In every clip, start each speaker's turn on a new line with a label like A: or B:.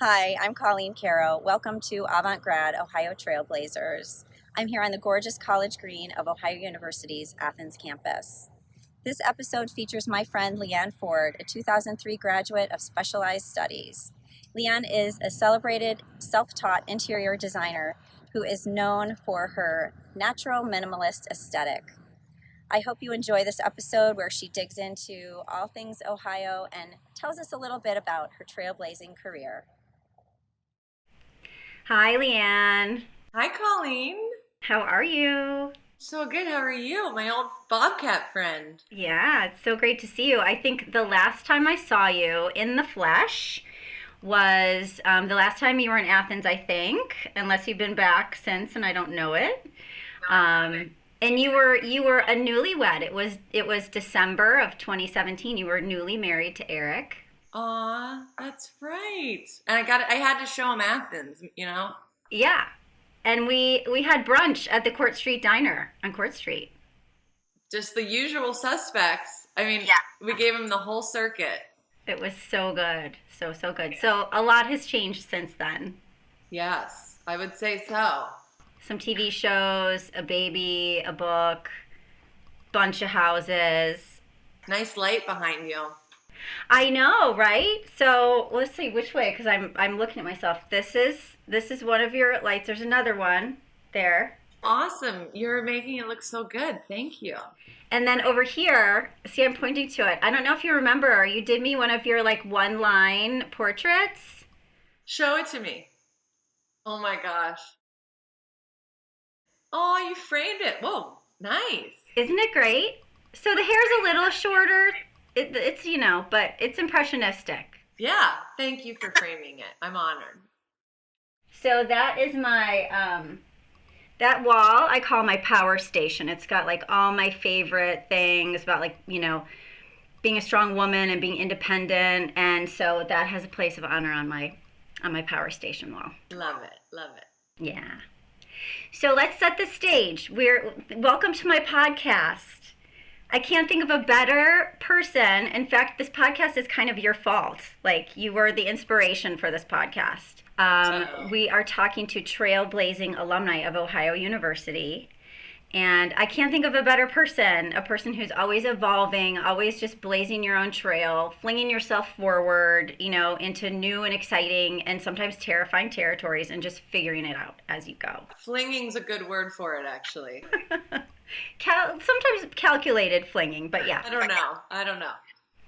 A: Hi, I'm Colleen Caro. Welcome to Avant-Grad, Ohio Trailblazers. I'm here on the gorgeous college green of Ohio University's Athens campus. This episode features my friend Leanne Ford, a 2003 graduate of specialized studies. Leanne is a celebrated self-taught interior designer who is known for her natural minimalist aesthetic. I hope you enjoy this episode where she digs into all things Ohio and tells us a little bit about her trailblazing career. Hi, Leanne.
B: Hi, Colleen.
A: How are you?
B: So good. How are you? My old Bobcat friend.
A: Yeah, it's so great to see you. I think the last time I saw you in the flesh was the last time you were in Athens, I think, unless you've been back since and I don't know it. And you were a newlywed. It was December of 2017. You were newly married to Eric.
B: Aw, that's right. And I had to show him Athens.
A: Yeah. And we had brunch at the Court Street Diner on Court Street.
B: Just the usual suspects. I mean, we gave him the whole circuit.
A: It was so good. So good. So a lot has changed since then.
B: Yes, I would say so.
A: Some TV shows, a baby, a book, bunch of houses.
B: Nice light behind you.
A: I know, right? So let's see which way, because I'm looking at myself. This is one of your lights. There's another one there.
B: Awesome. You're making it look so good. Thank you.
A: And then over here, see, I'm pointing to it. I don't know if you remember, you did me one of your like one-line portraits.
B: Show it to me. Oh my gosh. Oh, you framed it. Whoa, nice.
A: Isn't it great? So the hair's a little shorter. It's but it's impressionistic.
B: Yeah, thank you for framing it. I'm honored.
A: So that is my that wall I call my power station. It's got like all my favorite things about like, being a strong woman and being independent, and so that has a place of honor on my power station wall.
B: Love it. Love it.
A: Yeah. So let's set the stage. Welcome to my podcast. I can't think of a better person. In fact, this podcast is kind of your fault. Like, you were the inspiration for this podcast. We are talking to trailblazing alumni of Ohio University. And I can't think of a better person, a person who's always evolving, always just blazing your own trail, flinging yourself forward, into new and exciting and sometimes terrifying territories and just figuring it out as you go.
B: Flinging's a good word for it, actually.
A: Sometimes calculated flinging, but yeah.
B: I don't know.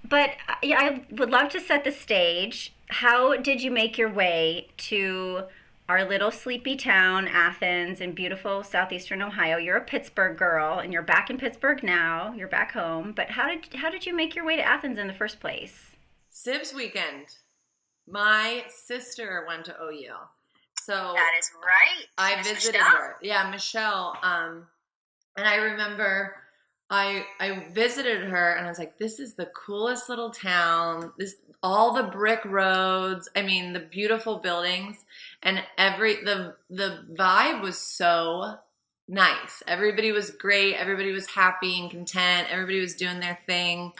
A: But yeah, I would love to set the stage. How did you make your way to our little sleepy town, Athens, in beautiful southeastern Ohio? You're a Pittsburgh girl, and you're back in Pittsburgh now. You're back home. But how did you make your way to Athens in the first place?
B: Sibs weekend. My sister went to OU. So
A: that is right.
B: I visited her. Yeah, Michelle. And I remember I visited her and I was like, this is the coolest little town. All the brick roads, I mean, the beautiful buildings, and the vibe was so nice. Everybody was great. Everybody was happy and content. Everybody was doing their thing.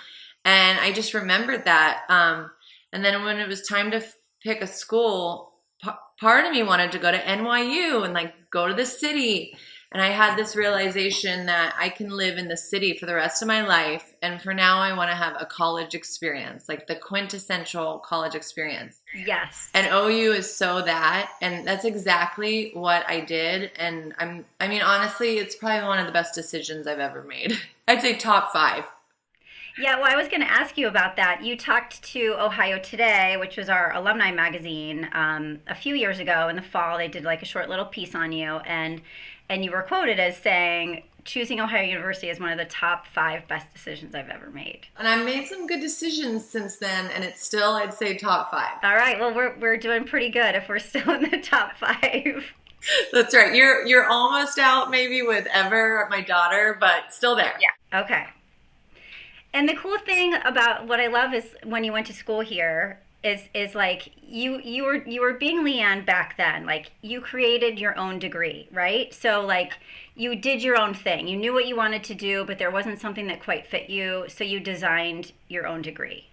B: And I just remembered that. And then when it was time to pick a school, part of me wanted to go to NYU and like go to the city. And I had this realization that I can live in the city for the rest of my life. And for now, I want to have a college experience, like the quintessential college experience.
A: Yes.
B: And OU is so that. And that's exactly what I did. And honestly, it's probably one of the best decisions I've ever made. I'd say top 5.
A: Yeah, well, I was going to ask you about that. You talked to Ohio Today, which was our alumni magazine, a few years ago in the fall. They did like a short little piece on you, and you were quoted as saying, choosing Ohio University is one of the top 5 best decisions I've ever made.
B: And I've made some good decisions since then, and it's still, I'd say, top 5.
A: All right, well, we're doing pretty good if we're still in the top 5.
B: That's right. You're almost out maybe with Ever, my daughter, but still there.
A: Yeah. Okay. And the cool thing about what I love is when you went to school here is like you were being Leanne back then. Like, you created your own degree, right? So like you did your own thing. You knew what you wanted to do, but there wasn't something that quite fit you, so you designed your own degree.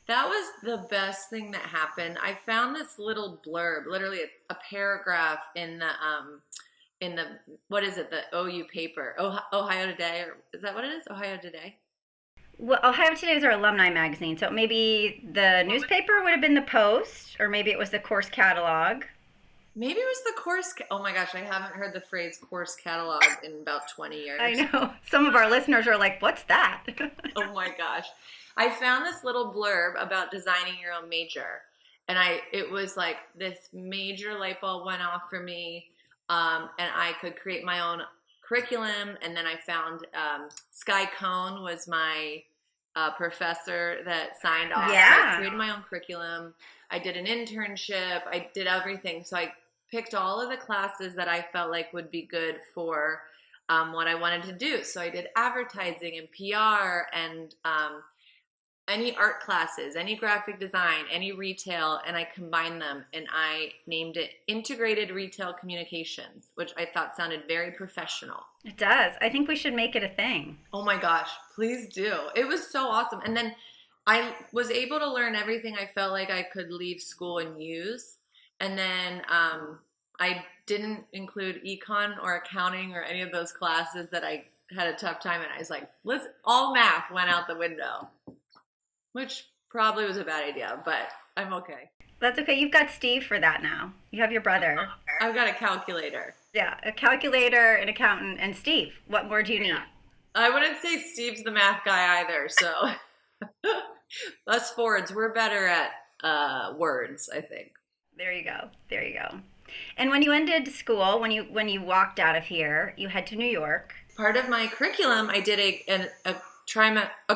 B: That was the best thing that happened. I found this little blurb, literally a paragraph in the what is it, the OU paper, Ohio Today, or is that what it is? Ohio Today.
A: Well, Ohio Today is our alumni magazine, so maybe the newspaper would have been the Post, or maybe it was the course catalog.
B: Maybe it was the course. Oh my gosh, I haven't heard the phrase course catalog in about 20 years.
A: I know. Some of our listeners are like, what's that?
B: Oh my gosh. I found this little blurb about designing your own major. And it was like this major light bulb went off for me. And I could create my own curriculum. And then I found Sky Cohn was my professor that signed off.
A: Yeah.
B: So I created my own curriculum. I did an internship. I did everything. So I picked all of the classes that I felt like would be good for what I wanted to do. So I did advertising and PR and any art classes, any graphic design, any retail, and I combined them and I named it Integrated Retail Communications, which I thought sounded very professional.
A: It does. I think we should make it a thing.
B: Oh my gosh, please do. It was so awesome. And then I was able to learn everything I felt like I could leave school and use. And then I didn't include econ or accounting or any of those classes that I had a tough time in. I was like, all math went out the window. Which probably was a bad idea, but I'm okay.
A: That's okay. You've got Steve for that now. You have your brother.
B: I've got a calculator.
A: Yeah, a calculator, an accountant, and Steve. What more do you need?
B: I wouldn't say Steve's the math guy either, so us Fords, we're better at words, I think.
A: There you go. There you go. And when you ended school, when you walked out of here, you head to New York.
B: Part of my curriculum, I did a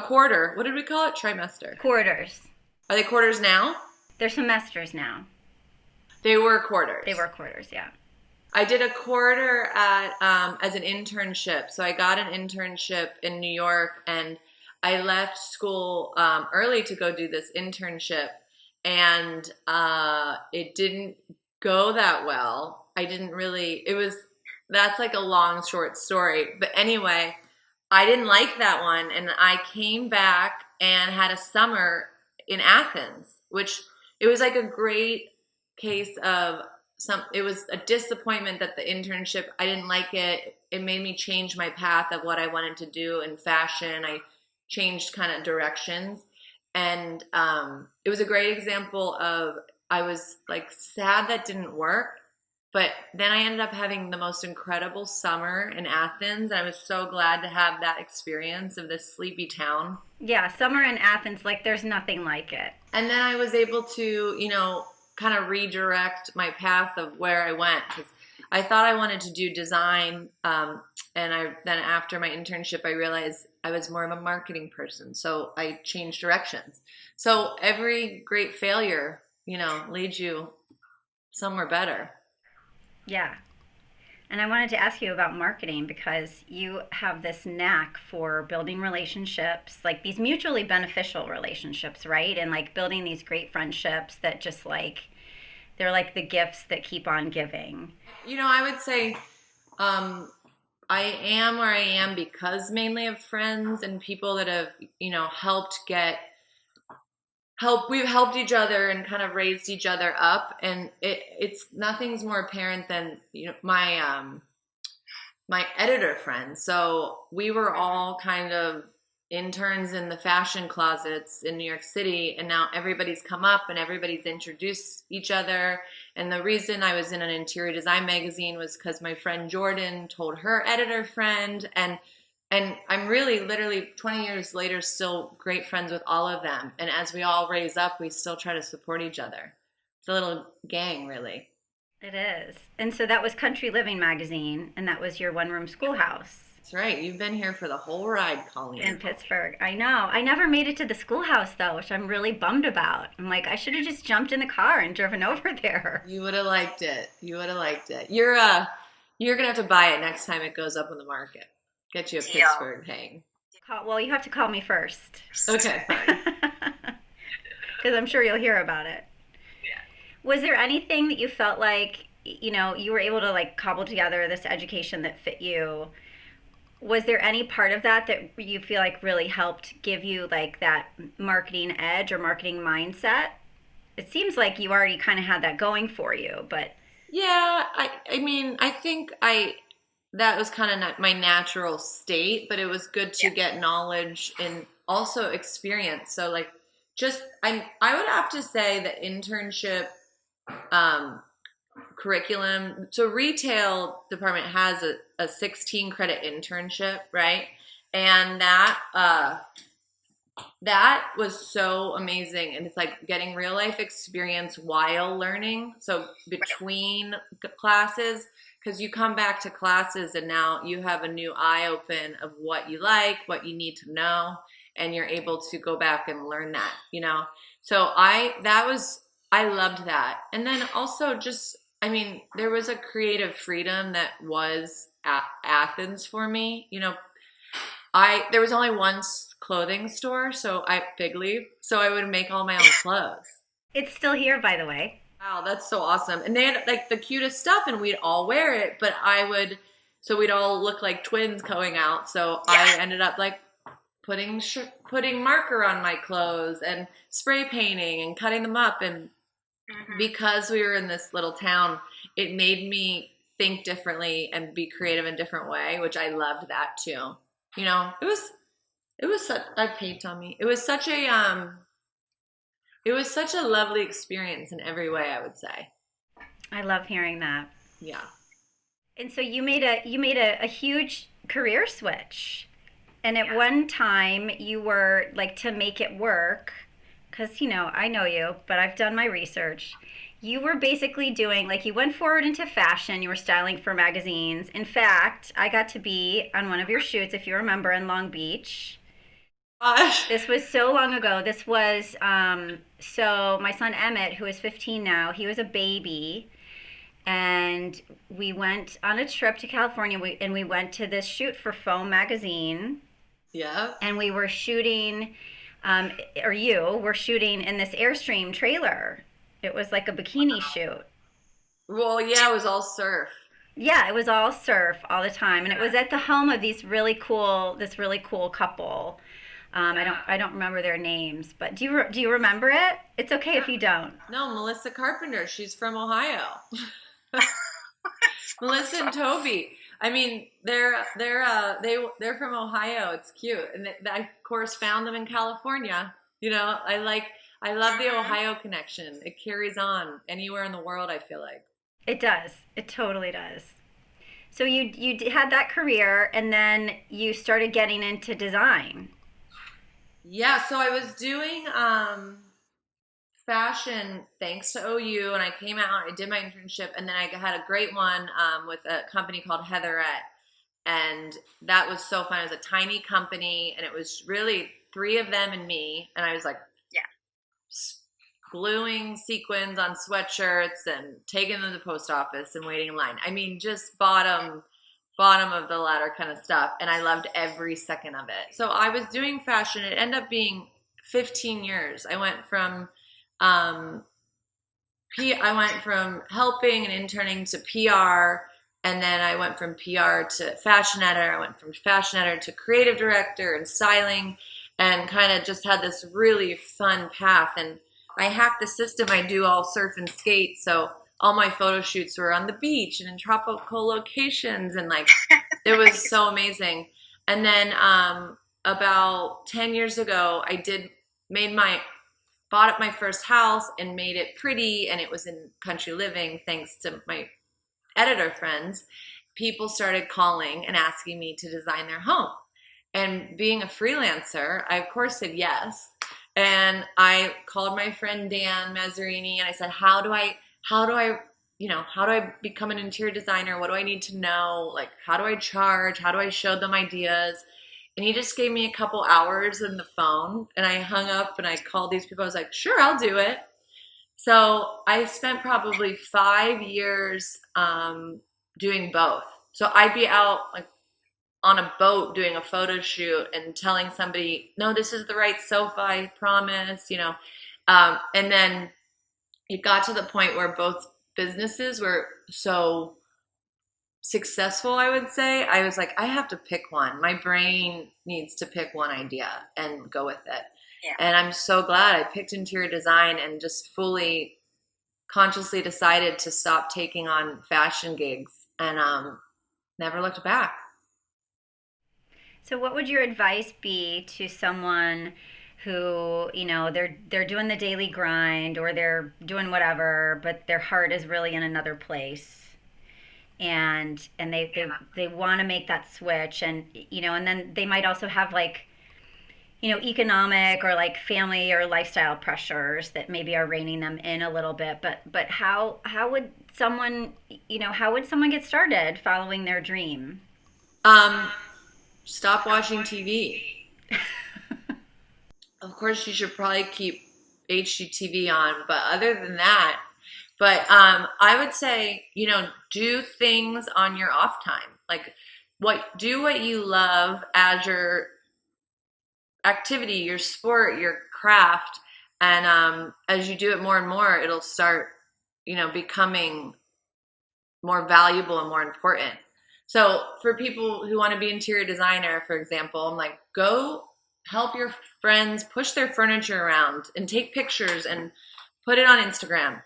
B: quarter. What did we call it? Trimester.
A: Quarters.
B: Are they quarters now?
A: They're semesters now.
B: They were quarters.
A: They were quarters, yeah.
B: I did a quarter at as an internship. So I got an internship in New York, and I left school early to go do this internship, and it didn't go that well. That's like a long, short story. But anyway, I didn't like that one, and I came back and had a summer in Athens, which it was like a great case of it was a disappointment that the internship, I didn't like it. It made me change my path of what I wanted to do in fashion. I changed kind of directions, and it was a great example of I was like sad that didn't work. But then I ended up having the most incredible summer in Athens. And I was so glad to have that experience of this sleepy town.
A: Yeah, summer in Athens, like there's nothing like it.
B: And then I was able to, kind of redirect my path of where I went. Because I thought I wanted to do design. And then after my internship, I realized I was more of a marketing person. So I changed directions. So every great failure, leads you somewhere better.
A: Yeah. And I wanted to ask you about marketing because you have this knack for building relationships, like these mutually beneficial relationships, right? And like building these great friendships that just like, they're like the gifts that keep on giving.
B: I would say I am where I am because mainly of friends and people that have, we've helped each other and kind of raised each other up, and it's nothing's more apparent than my editor friends. So we were all kind of interns in the fashion closets in New York City, and now everybody's come up and everybody's introduced each other. And the reason I was in an interior design magazine was because my friend Jordan told her editor friend, and I'm really, literally 20 years later, still great friends with all of them. And as we all raise up, we still try to support each other. It's a little gang, really.
A: It is. And so that was Country Living magazine, and that was your one-room schoolhouse.
B: That's right. You've been here for the whole ride, Colleen.
A: In Pittsburgh. I know. I never made it to the schoolhouse, though, which I'm really bummed about. I'm like, I should have just jumped in the car and driven over there.
B: You would have liked it. You're going to have to buy it next time it goes up on the market. Get you a Pittsburgh hang.
A: Well, you have to call me first.
B: Okay, fine.
A: Because I'm sure you'll hear about it.
B: Yeah.
A: Was there anything that you felt like, you were able to like cobble together this education that fit you Was there any part of that that you feel like really helped give you like that marketing edge or marketing mindset? It seems like you already kind of had that going for you, but
B: Yeah, I mean, I think that was kind of my natural state, but it was good to get knowledge and also experience. So like just I would have to say the internship um curriculum. So retail department has a 16 credit internship, right? And that was so amazing, and it's like getting real life experience while learning, so between classes, because you come back to classes and now you have a new eye open of what you like, what you need to know, and you're able to go back and learn that, so I loved that. And then also just, I mean, there was a creative freedom that was at Athens for me, I there was only one clothing store, so I Fig Leaf, so I would make all my own clothes.
A: it's still here, by the way.
B: Wow, that's so awesome! And they had like the cutest stuff, and we'd all wear it. But so we'd all look like twins going out. So I ended up like putting marker on my clothes and spray painting and cutting them up. And because we were in this little town, it made me think differently and be creative in a different way, which I loved that too. It was such, I paint on me. It was such a lovely experience in every way, I would say.
A: I love hearing that.
B: Yeah.
A: And so you made a huge career switch. And at one time you were like, to make it work, because I know you, but I've done my research. You were basically doing like, you went forward into fashion, you were styling for magazines. In fact, I got to be on one of your shoots, if you remember, in Long Beach.
B: Gosh.
A: This was so long ago. This was so my son Emmett, who is 15 now, he was a baby, and we went on a trip to California. And we went to this shoot for Foam magazine,
B: Yeah.
A: and we were shooting, or you were shooting in this Airstream trailer. It was like a bikini shoot.
B: Well, yeah, it was all surf.
A: Yeah, it was all surf all the time, and it was at the home of this really cool couple. I don't remember their names, but do you remember it? It's okay if you don't.
B: No, Melissa Carpenter. She's from Ohio. Melissa and Toby. I mean, they're from Ohio. It's cute, and I of course found them in California. I love the Ohio connection. It carries on anywhere in the world, I feel like.
A: It does. It totally does. So you had that career, and then you started getting into design.
B: Yeah, so I was doing fashion thanks to OU, and I came out, I did my internship, and then I had a great one with a company called Heatherette, and that was so fun. It was a tiny company, and it was really three of them and me, and I was like gluing sequins on sweatshirts and taking them to the post office and waiting in line. I mean, just bottom of the ladder kind of stuff, and I loved every second of it. So I was doing fashion. It ended up being 15 years. I went from helping and interning to PR, and then I went from PR to fashion editor. I went from fashion editor to creative director and styling, and kind of just had this really fun path. And I hacked the system. I do all surf and skate, so all my photo shoots were on the beach and in tropical locations, and like it was so amazing. And then about 10 years ago, bought up my first house and made it pretty, and it was in country living thanks to my editor friends. People started calling and asking me to design their home. And being a freelancer, I of course said yes. And I called my friend Dan Mazzarini, and I said, how do I become an interior designer? What do I need to know? Like, how do I charge? How do I show them ideas? And he just gave me a couple hours on the phone, and I hung up and I called these people. I was like, sure, I'll do it. So I spent probably 5 years doing both. So I'd be out like on a boat doing a photo shoot and telling somebody, no, this is the right sofa, I promise, and then it got to the point where both businesses were so successful, I would say, I was like, I have to pick one. My brain needs to pick one idea and go with it.
A: Yeah.
B: And I'm so glad I picked interior design and just fully consciously decided to stop taking on fashion gigs and never looked back.
A: So what would your advice be to someone who, they're doing the daily grind or they're doing whatever, but their heart is really in another place? And they want to make that switch, and then they might also have like economic or like family or lifestyle pressures that maybe are reining them in a little bit, but how would someone get started following their dream?
B: Stop watching TV. Of course, you should probably keep HGTV on, but other than that, I would say, do things on your off time. Like, do what you love as your activity, your sport, your craft, and as you do it more and more, it'll start, becoming more valuable and more important. So for people who want to be interior designer, for example, I'm like, go help your friends push their furniture around and take pictures and put it on Instagram.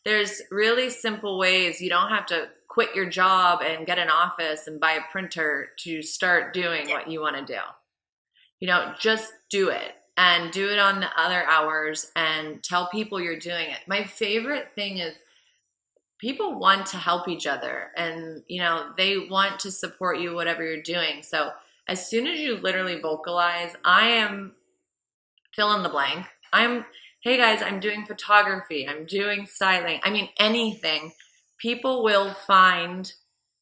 B: There's really simple ways. You don't have to quit your job and get an office and buy a printer to start doing what you want to do. Just do it, and do it on the other hours and tell people you're doing it. My favorite thing is people want to help each other, and they want to support you whatever you're doing. So as soon as you literally vocalize, I am fill in the blank, hey guys, I'm doing photography, I'm doing styling, I mean anything, people will find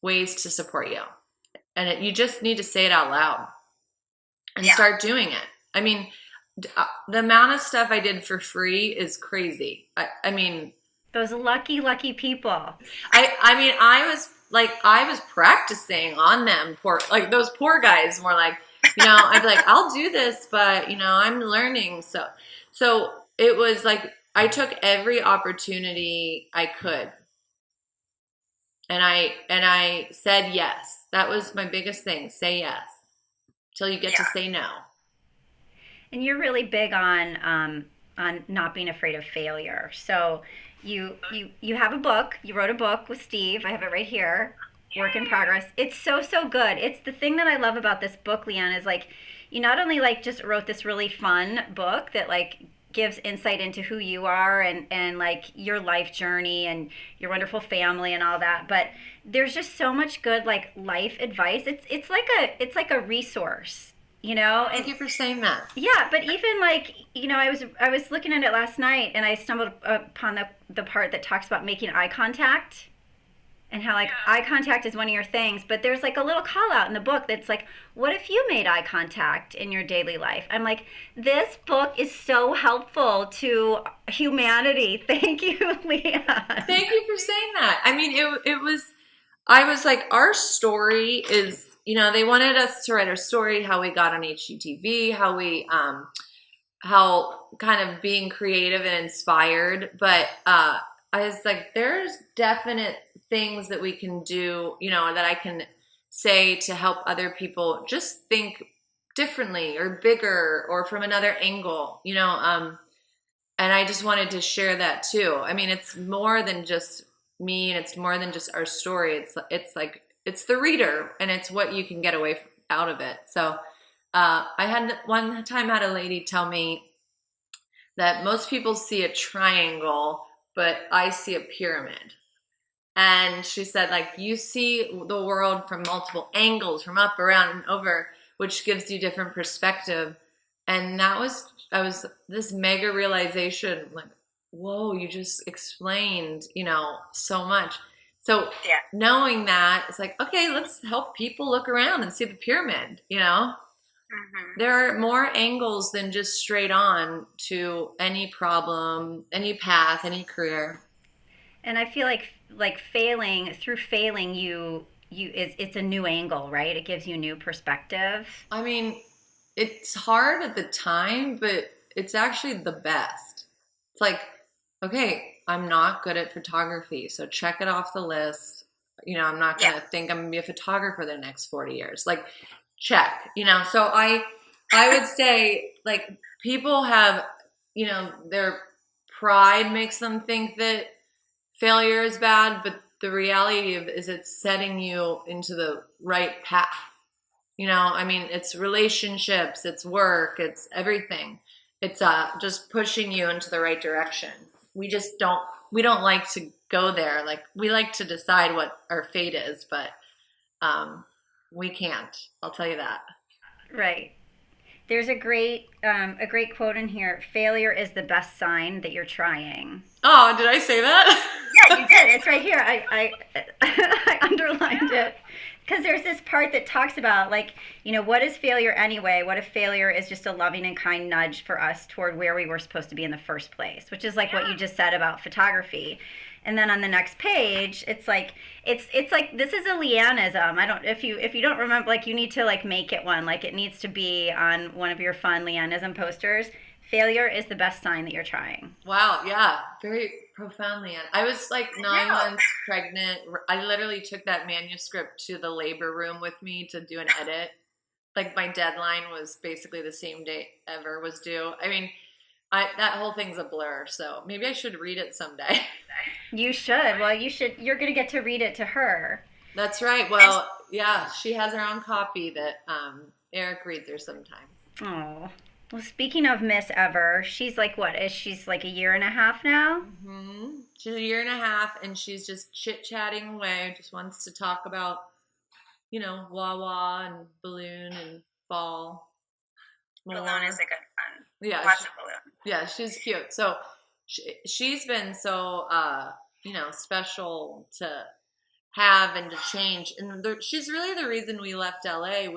B: ways to support you. And you just need to say it out loud and start doing it. I mean, the amount of stuff I did for free is crazy. I mean,
A: those lucky people.
B: I was practicing on them. Those poor guys were like, I'd be like, I'll do this, but I'm learning. So it was like, I took every opportunity I could. And I said yes. That was my biggest thing. Say yes till you get to say no.
A: And you're really big on not being afraid of failure. So you have a book. You wrote a book with Steve. I have it right here. Work in progress. It's so good. It's the thing that I love about this book, Leanne, is like you not only like just wrote this really fun book that like gives insight into who you are and like your life journey and your wonderful family and all that, but there's just so much good like life advice. It's like a resource,
B: Thank you for saying that.
A: Yeah, but even like I was looking at it last night and I stumbled upon the part that talks about making eye contact and how like eye contact is one of your things, but there's like a little call out in the book that's like, what if you made eye contact in your daily life? I'm like, this book is so helpful to humanity. Thank you, Leanne.
B: Thank you for saying that. I mean, I was like, our story is, they wanted us to write our story, how we got on HGTV, how kind of being creative and inspired. But I was like, there's definite things that we can do, that I can say to help other people just think differently or bigger or from another angle, and I just wanted to share that too. I mean, it's more than just me and it's more than just our story. It's the reader and it's what you can get away out of it. So I had one time had a lady tell me that most people see a triangle, but I see a pyramid. And she said, like, you see the world from multiple angles, from up, around, and over, which gives you different perspective. And I was this mega realization, like, whoa, you just explained, so much. So knowing that, it's like, okay, let's help people look around and see the pyramid, Mm-hmm. There are more angles than just straight on to any problem, any path, any career.
A: And I feel like failing, it's a new angle, right? It gives you new perspective.
B: I mean, it's hard at the time, but it's actually the best. It's like, okay, I'm not good at photography, so check it off the list. I'm not going to think I'm going to be a photographer the next 40 years. Like, check, So I would say, like, people have, their pride makes them think that failure is bad, but the reality of is it's setting you into the right path. It's relationships, it's work, it's everything. It's just pushing you into the right direction. We don't like to go there. Like, we like to decide what our fate is, but we can't. I'll tell you that.
A: Right. There's a great quote in here. Failure is the best sign that you're trying.
B: Oh, did I say that?
A: Yeah, you did. It's right here. I I underlined it because there's this part that talks about, like, what is failure anyway? What if failure is just a loving and kind nudge for us toward where we were supposed to be in the first place, which is like what you just said about photography. And then on the next page, it's like this is a Leanneism. I don't if you don't remember, like, you need to, like, make it one. Like, it needs to be on one of your fun Leanneism posters. Failure is the best sign that you're trying.
B: Wow, yeah, very profoundly. I was like 9 months pregnant. I literally took that manuscript to the labor room with me to do an edit. Like, my deadline was basically the same date ever was due. That whole thing's a blur, so maybe I should read it someday.
A: You should. Well, you should. You're going to get to read it to her.
B: That's right. Well, yeah, she has her own copy that Eric reads her sometimes.
A: Oh. Well, speaking of Miss Ever, she's like, what? She's like a year and a half now?
B: Mm-hmm. She's a year and a half, and she's just chit-chatting away, just wants to talk about, Wawa and Balloon and Ball.
C: Balloon is a good fun.
B: Yeah.
C: Lots of Balloon.
B: Yeah, she's cute. So she's been so, special to have and to change. And she's really the reason we left LA.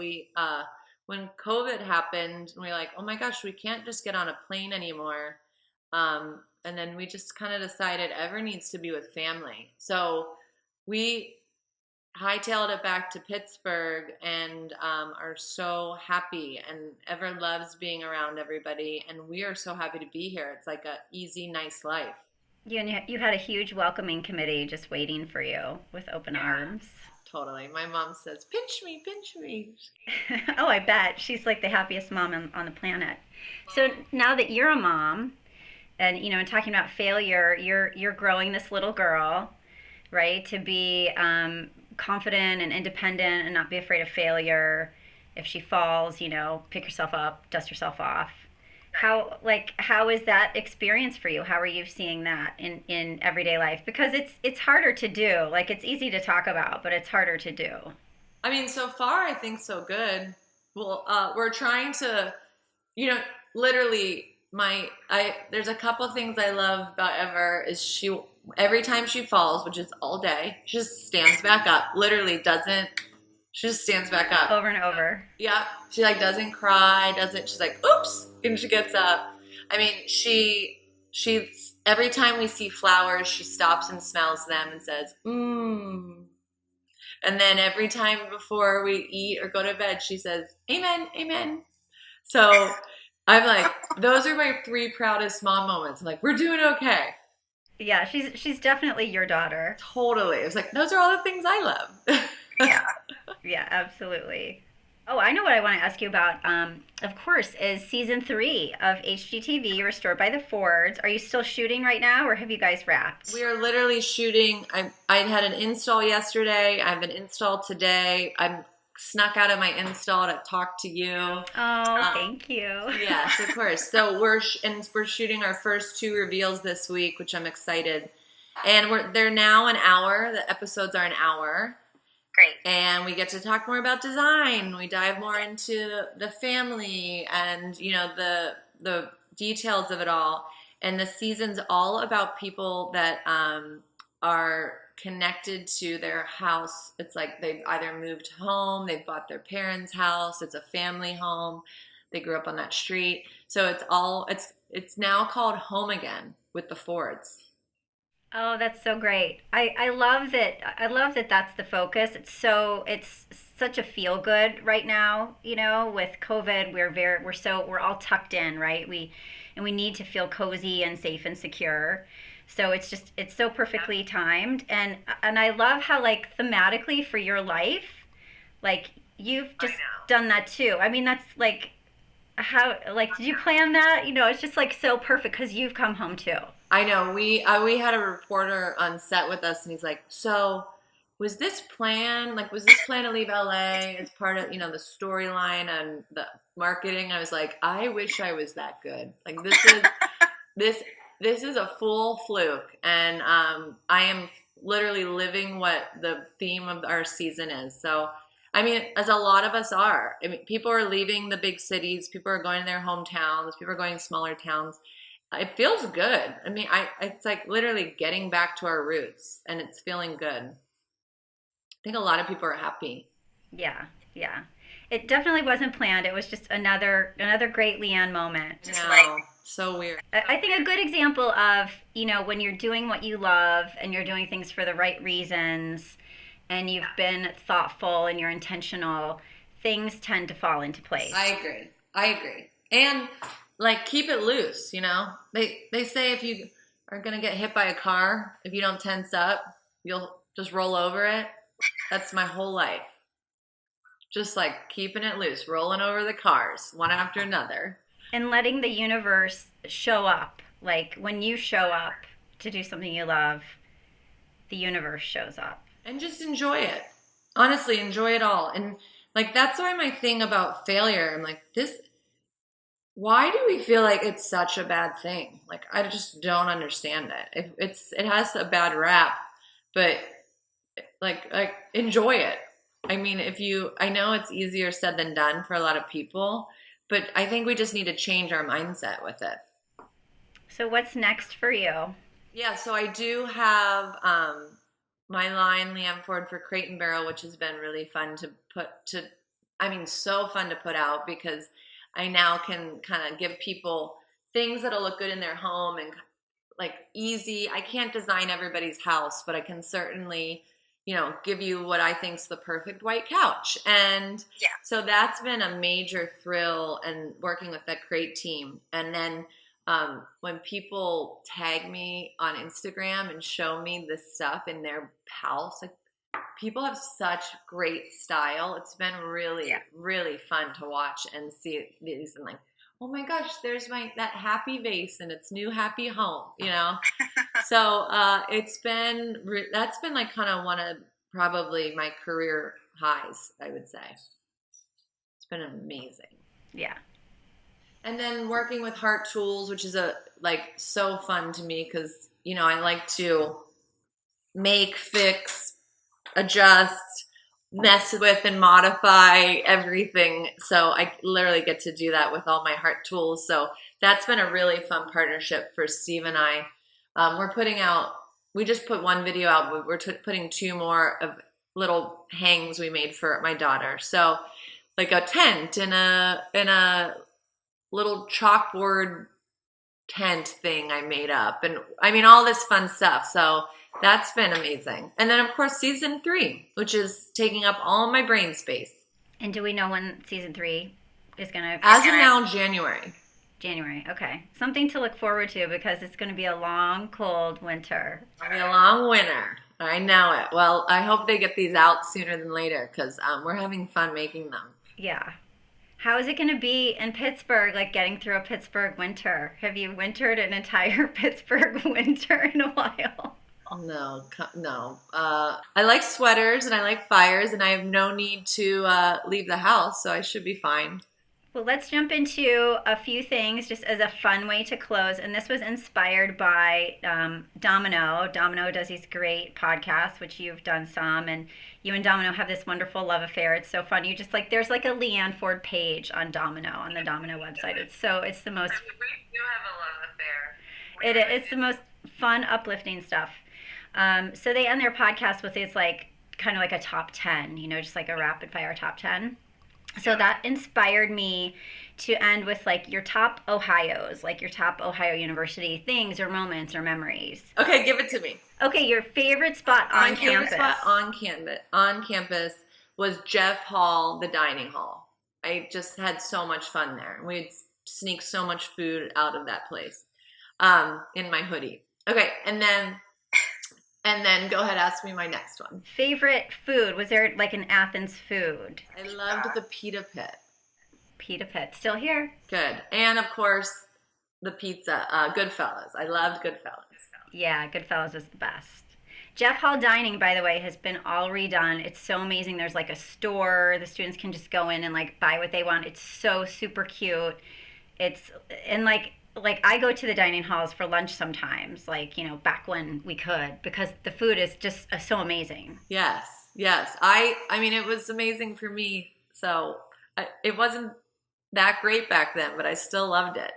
B: When COVID happened, we were like, oh my gosh, we can't just get on a plane anymore. And then we just kind of decided Ever needs to be with family. So we hightailed it back to Pittsburgh and are so happy. And Ever loves being around everybody. And we are so happy to be here. It's like a easy, nice life.
A: You had a huge welcoming committee just waiting for you with open arms.
B: Totally. My mom says, pinch me, pinch me.
A: Oh, I bet. She's like the happiest mom on the planet. So now that you're a mom and, and talking about failure, you're growing this little girl, right, to be confident and independent and not be afraid of failure. If she falls, pick yourself up, dust yourself off. How is that experience for you? How are you seeing that in everyday life? Because it's harder to do. Like, it's easy to talk about, but it's harder to do.
B: So far I think so good. Well, we're trying to, literally there's a couple things I love about Ever is every time she falls, which is all day, she just stands back up. She just stands back up.
A: Over and over.
B: Yeah. She doesn't cry, she's like, oops, and she gets up. She every time we see flowers, she stops and smells them and says, mmm. And then every time before we eat or go to bed, she says, amen, amen. So I'm like, those are my 3 proudest mom moments. I'm like, we're doing okay.
A: Yeah, she's definitely your daughter.
B: Totally. It was like, those are all the things I love.
C: Yeah.
A: Yeah, absolutely. Oh, I know what I want to ask you about. Of course, is season 3 of HGTV Restored by the Fords. Are you still shooting right now, or have you guys wrapped?
B: We are literally shooting. I had an install yesterday. I have an install today. I'm snuck out of my install to talk to you.
A: Oh, thank you.
B: Yes, of course. So we're shooting our first 2 reveals this week, which I'm excited. And they're now an hour. The episodes are an hour.
C: Great.
B: And we get to talk more about design. We dive more into the family and, the details of it all. And the season's all about people that are connected to their house. It's like they've either moved home, they've bought their parents' house, it's a family home, they grew up on that street. So it's now called Home Again with the Fords.
A: Oh, that's so great. I love that. I love that that's the focus. It's such a feel good right now, with COVID. We're all tucked in, right? We need to feel cozy and safe and secure. So it's so perfectly timed, and I love how like thematically for your life, like you've just done that too. I mean, that's like how like did you plan that? You know, it's just like so perfect because you've come home too.
B: I know we had a reporter on set with us, and he's like, "So, was this plan? Like, was this plan to leave LA as part of the storyline and the marketing?" I was like, "I wish I was that good. Like, this this is a full fluke, and I am literally living what the theme of our season is." So, I mean, as a lot of us are. I mean, people are leaving the big cities. People are going to their hometowns. People are going to smaller towns. It feels good. I mean, it's like literally getting back to our roots, and it's feeling good. I think a lot of people are happy.
A: Yeah, yeah. It definitely wasn't planned. It was just another great Leanne moment.
B: Just like so weird.
A: I think a good example of, when you're doing what you love and you're doing things for the right reasons and you've been thoughtful and you're intentional, things tend to fall into place.
B: I agree. And like keep it loose, They say if you are going to get hit by a car, if you don't tense up, you'll just roll over it. That's my whole life. Just like keeping it loose, rolling over the cars one after another.
A: And letting the universe show up. Like when you show up to do something you love, the universe shows up.
B: And just enjoy it. Honestly, enjoy it all. And like that's why my thing about failure, I'm like, why do we feel like it's such a bad thing? Like I just don't understand it. It has a bad rap, but like enjoy it. I mean, I know it's easier said than done for a lot of people, but I think we just need to change our mindset with it.
A: So what's next for you?
B: Yeah, so I do have my line, Leanne Ford for Crate and Barrel, which has been really fun so fun to put out because I now can kind of give people things that'll look good in their home and like easy. I can't design everybody's house, but I can certainly give you what I think's the perfect white couch. And so that's been a major thrill and working with the Crate team. And then when people tag me on Instagram and show me this stuff in their house, like people have such great style. It's been really, really fun to watch and see these and like, oh my gosh, there's that happy vase in its new happy home, So that's been like kind of one of probably my career highs, I would say. It's been amazing.
A: Yeah.
B: And then working with Heart Tools, which is so fun to me because, I like to make, fix, adjust, mess with and modify everything. So I literally get to do that with all my Heart Tools. So that's been a really fun partnership for Steve and I. We just put one video out, but we're putting two more of little hangs we made for my daughter. So like a tent and a little chalkboard tent thing I made up. And I mean, all this fun stuff. So that's been amazing. And then, of course, season 3, which is taking up all my brain space.
A: And do we know when season 3 is going to...
B: As of now, January.
A: January, okay. Something to look forward to because it's going to be a long, cold winter.
B: It'll be a long winter. I know it. Well, I hope they get these out sooner than later because we're having fun making them.
A: Yeah. How is it going to be in Pittsburgh, like getting through a Pittsburgh winter? Have you wintered an entire Pittsburgh winter in a while?
B: No. I like sweaters and I like fires and I have no need to leave the house, so I should be fine.
A: Well, let's jump into a few things just as a fun way to close. And this was inspired by Domino. Domino does these great podcasts, which you've done some. And you and Domino have this wonderful love affair. It's so fun. There's like a Leanne Ford page on Domino, on the Domino website. It's the most...
B: We do have a love affair.
A: It's the most fun, uplifting stuff. So they end their podcast with it's like kind of like a top 10, just like a rapid fire top 10. So that inspired me to end with like your top Ohio's, like your top Ohio University things or moments or memories.
B: Okay, give it to me.
A: Okay, your favorite spot on campus.
B: My favorite spot on campus was Jeff Hall, the dining hall. I just had so much fun there. We'd sneak so much food out of that place in my hoodie. Okay, and then go ahead, ask me my next one.
A: Favorite food? Was there like an Athens food?
B: I loved the pita pit.
A: Pita pit. Still here.
B: Good. And of course, the pizza, Goodfellas. I loved Goodfellas.
A: Yeah, Goodfellas is the best. Jeff Hall Dining, by the way, has been all redone. It's so amazing. There's like a store. The students can just go in and like buy what they want. It's so super cute. It's and like I go to the dining halls for lunch sometimes, like, you know, back when we could, because the food is just so amazing.
B: Yes. I mean, it was amazing for me. So it wasn't that great back then, but I still loved it.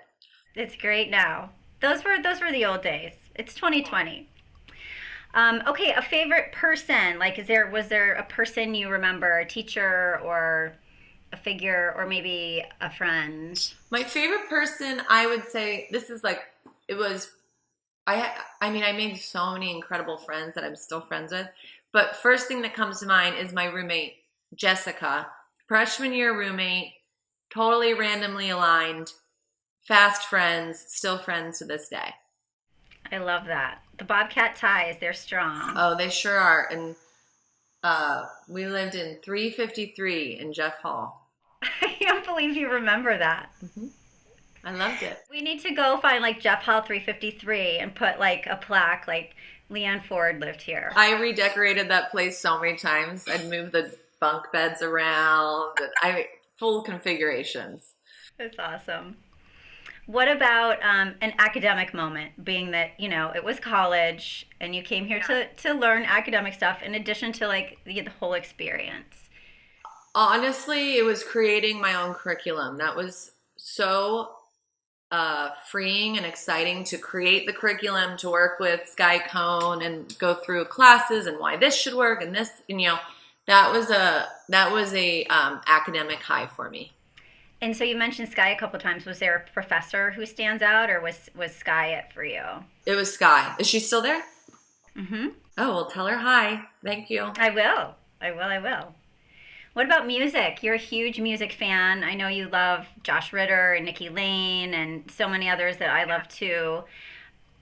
A: It's great now. Those were the old days. It's 2020. Okay, a favorite person. Like, was there a person you remember, a teacher or a figure or maybe a friend?
B: My favorite person, I would say, this is like, it was, I mean, I made so many incredible friends that I'm still friends with. But first thing that comes to mind is my roommate, Jessica. Freshman year roommate, totally randomly aligned, fast friends, still friends to this day.
A: I love that. The Bobcat ties, they're strong.
B: Oh, they sure are. And we lived in 353 in Jeff Hall.
A: I can't believe you remember that.
B: Mm-hmm. I loved it.
A: We need to go find like Jeff Hall 353 and put like a plaque like Leanne Ford lived here.
B: I redecorated that place so many times. I'd move the bunk beds around. Full configurations.
A: That's awesome. What about an academic moment, being that, you know, it was college and you came here to learn academic stuff in addition to like the whole experience?
B: Honestly, it was creating my own curriculum. That was so freeing and exciting to create the curriculum, to work with Sky Cone and go through classes and why this should work and this, and, you know, that was a academic high for me.
A: And so you mentioned Sky a couple times. Was there a professor who stands out, or was Sky it for you?
B: It was Sky. Is she still there?
A: Mm-hmm.
B: Oh, well, tell her hi. Thank you.
A: I will. What about music? You're a huge music fan. I know you love Josh Ritter and Nikki Lane and so many others that I love too.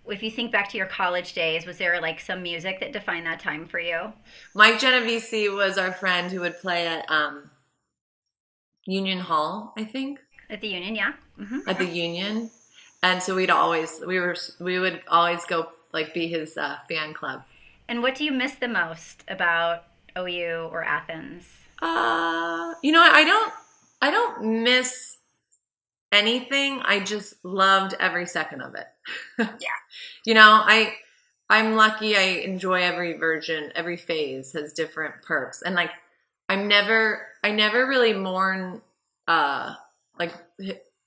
A: If you think back to your college days, was there like some music that defined that time for you?
B: Mike Genovese was our friend who would play at Union Hall, I think.
A: At the Union, yeah. Mm-hmm.
B: At the Union. And so we would always go like be his fan club.
A: And what do you miss the most about OU or Athens?
B: You know, I don't miss anything. I just loved every second of it.
C: Yeah.
B: You know, I'm lucky. I enjoy every phase has different perks. And like, I never really mourn, like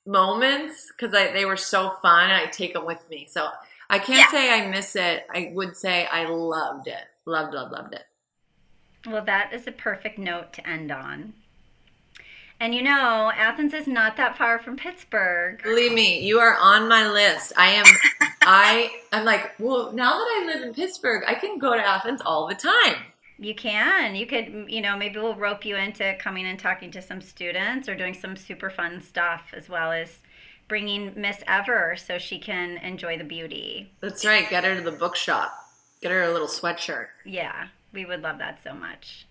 B: moments because they were so fun and I take them with me. So I can't say I miss it. I would say I loved it. Loved it.
A: Well, that is a perfect note to end on. And you know, Athens is not that far from Pittsburgh.
B: Believe me, you are on my list. I'm like, well, now that I live in Pittsburgh, I can go to Athens all the time.
A: You can. You could, you know, maybe we'll rope you into coming and talking to some students or doing some super fun stuff, as well as bringing Miss Ever so she can enjoy the beauty.
B: That's right. Get her to the bookshop. Get her a little sweatshirt.
A: Yeah, we would love that so much.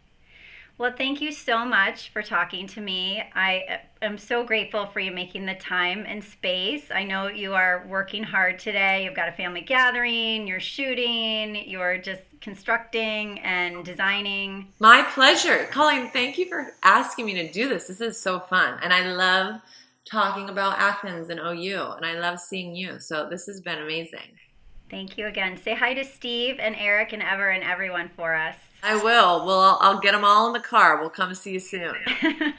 A: Well, thank you so much for talking to me. I am so grateful for you making the time and space. I know you are working hard today. You've got a family gathering, you're shooting, you're just constructing and designing.
B: My pleasure. Colleen, thank you for asking me to do this. This is so fun. And I love talking about Athens and OU, and I love seeing you. So this has been amazing.
A: Thank you again. Say hi to Steve and Eric and Ever and everyone for us.
B: I will. Well, I'll get them all in the car. We'll come see you soon.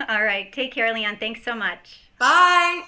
A: All right. Take care, Leanne. Thanks so much.
B: Bye.